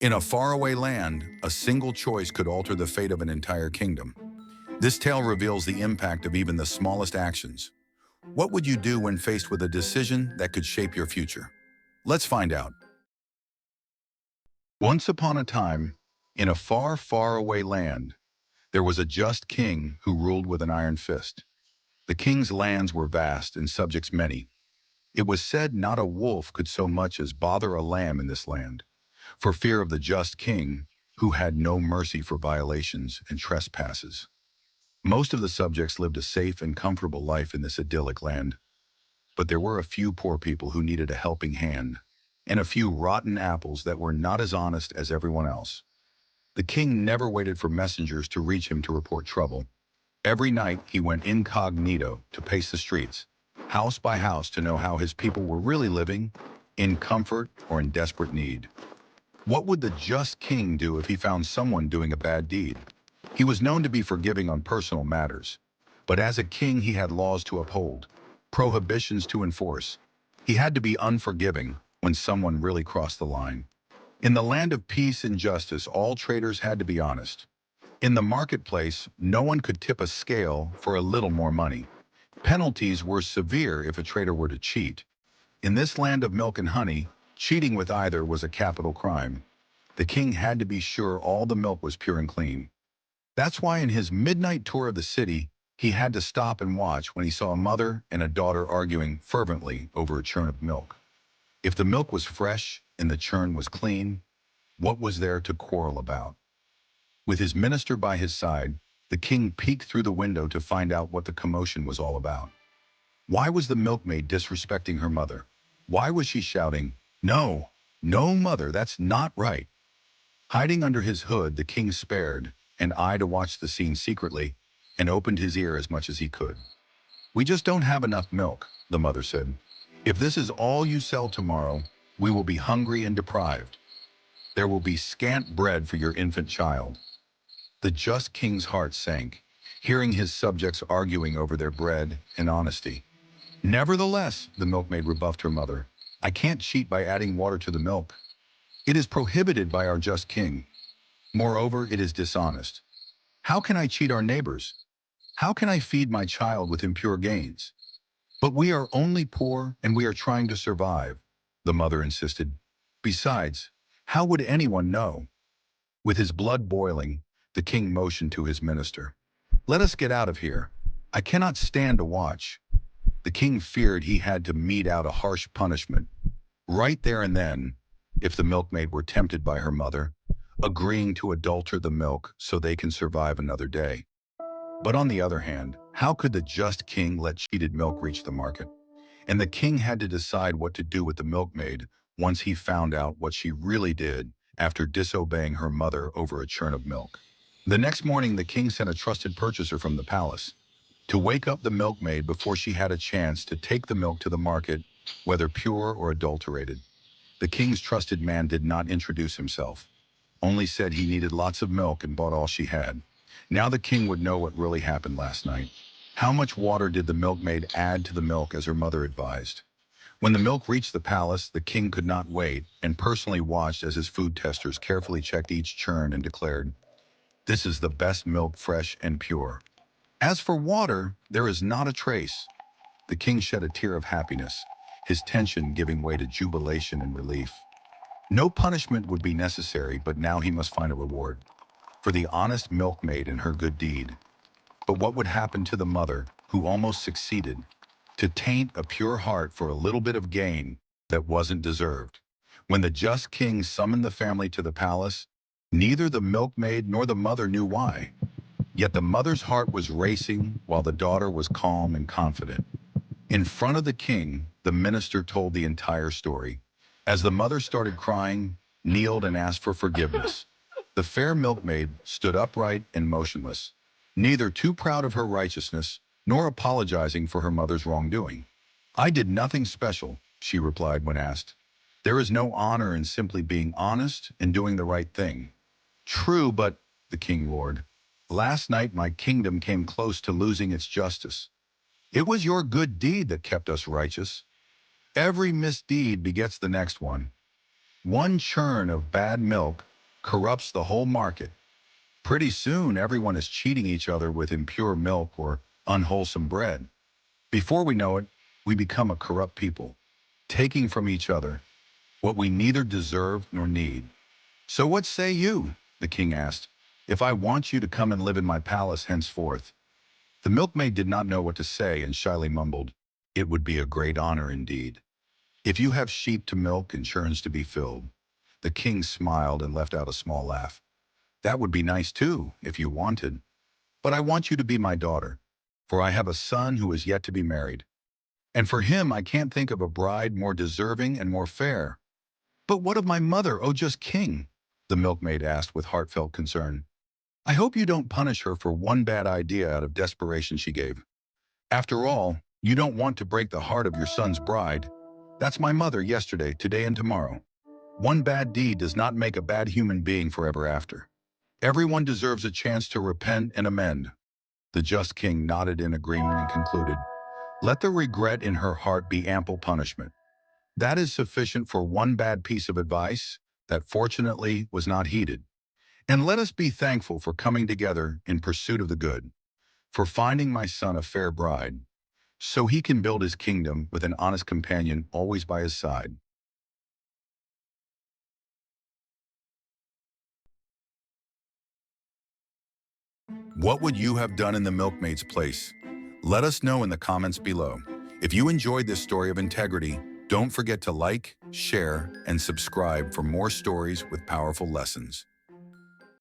In a faraway land, a single choice could alter the fate of an entire kingdom. This tale reveals the impact of even the smallest actions. What would you do when faced with a decision that could shape your future? Let's find out. Once upon a time, in a far, far away land, there was a just king who ruled with an iron fist. The king's lands were vast and subjects many. It was said not a wolf could so much as bother a lamb in this land, for fear of the just king, who had no mercy for violations and trespasses. Most of the subjects lived a safe and comfortable life in this idyllic land, but there were a few poor people who needed a helping hand, and a few rotten apples that were not as honest as everyone else. The king never waited for messengers to reach him to report trouble. Every night he went incognito to pace the streets, house by house, to know how his people were really living, in comfort or in desperate need. What would the just king do if he found someone doing a bad deed? He was known to be forgiving on personal matters, but as a king he had laws to uphold, prohibitions to enforce. He had to be unforgiving when someone really crossed the line. In the land of peace and justice, all traders had to be honest. In the marketplace, no one could tip a scale for a little more money. Penalties were severe if a trader were to cheat. In this land of milk and honey, cheating with either was a capital crime. The king had to be sure all the milk was pure and clean. That's why in his midnight tour of the city, he had to stop and watch when he saw a mother and a daughter arguing fervently over a churn of milk. If the milk was fresh and the churn was clean, what was there to quarrel about? With his minister by his side, the king peeked through the window to find out what the commotion was all about. Why was the milkmaid disrespecting her mother? Why was she shouting, "No, no, mother, that's not right"? Hiding under his hood, the king spared an eye to watch the scene secretly and opened his ear as much as he could. "We just don't have enough milk," the mother said. "If this is all you sell tomorrow, we will be hungry and deprived. There will be scant bread for your infant child." The just king's heart sank, hearing his subjects arguing over their bread and honesty. "Nevertheless," the milkmaid rebuffed her mother, "I can't cheat by adding water to the milk. It is prohibited by our just king. Moreover, it is dishonest. How can I cheat our neighbors? How can I feed my child with impure gains? But we are only poor and we are trying to survive," the mother insisted. "Besides, how would anyone know?" With his blood boiling, the king motioned to his minister. "Let us get out of here. I cannot stand to watch." The king feared he had to mete out a harsh punishment right there and then if the milkmaid were tempted by her mother, agreeing to adulter the milk so they can survive another day. But on the other hand, how could the just king let cheated milk reach the market? And the king had to decide what to do with the milkmaid once he found out what she really did after disobeying her mother over a churn of milk. The next morning, the king sent a trusted purchaser from the palace to wake up the milkmaid before she had a chance to take the milk to the market, whether pure or adulterated. The king's trusted man did not introduce himself, only said he needed lots of milk and bought all she had. Now the king would know what really happened last night. How much water did the milkmaid add to the milk as her mother advised? When the milk reached the palace, the king could not wait and personally watched as his food testers carefully checked each churn and declared, "This is the best milk, fresh and pure." As for water, there is not a trace. The king shed a tear of happiness, his tension giving way to jubilation and relief. No punishment would be necessary, but now he must find a reward for the honest milkmaid and her good deed. But what would happen to the mother, who almost succeeded to taint a pure heart for a little bit of gain that wasn't deserved? When the just king summoned the family to the palace, neither the milkmaid nor the mother knew why. Yet the mother's heart was racing while the daughter was calm and confident. In front of the king, the minister told the entire story. As the mother started crying, kneeled and asked for forgiveness, the fair milkmaid stood upright and motionless, neither too proud of her righteousness nor apologizing for her mother's wrongdoing. "I did nothing special," she replied when asked. "There is no honor in simply being honest and doing the right thing." "True, but," the king roared, "last night my kingdom came close to losing its justice. It was your good deed that kept us righteous. Every misdeed begets the next one. One churn of bad milk corrupts the whole market. Pretty soon, everyone is cheating each other with impure milk or unwholesome bread. Before we know it, we become a corrupt people, taking from each other what we neither deserve nor need. So what say you? The king asked. If I want you to come and live in my palace henceforth. The milkmaid did not know what to say and shyly mumbled, it would be a great honor indeed. If you have sheep to milk and churns to be filled. The king smiled and left out a small laugh. That would be nice too, if you wanted. But I want you to be my daughter, for I have a son who is yet to be married. And for him I can't think of a bride more deserving and more fair. But what of my mother, oh just king? The milkmaid asked with heartfelt concern. I hope you don't punish her for one bad idea out of desperation she gave. After all, you don't want to break the heart of your son's bride. That's my mother yesterday, today, and tomorrow. One bad deed does not make a bad human being forever after. Everyone deserves a chance to repent and amend. The just king nodded in agreement and concluded, let the regret in her heart be ample punishment. That is sufficient for one bad piece of advice that fortunately was not heeded. And let us be thankful for coming together in pursuit of the good, for finding my son a fair bride, so he can build his kingdom with an honest companion always by his side. What would you have done in the milkmaid's place? Let us know in the comments below. If you enjoyed this story of integrity, don't forget to like, share, and subscribe for more stories with powerful lessons.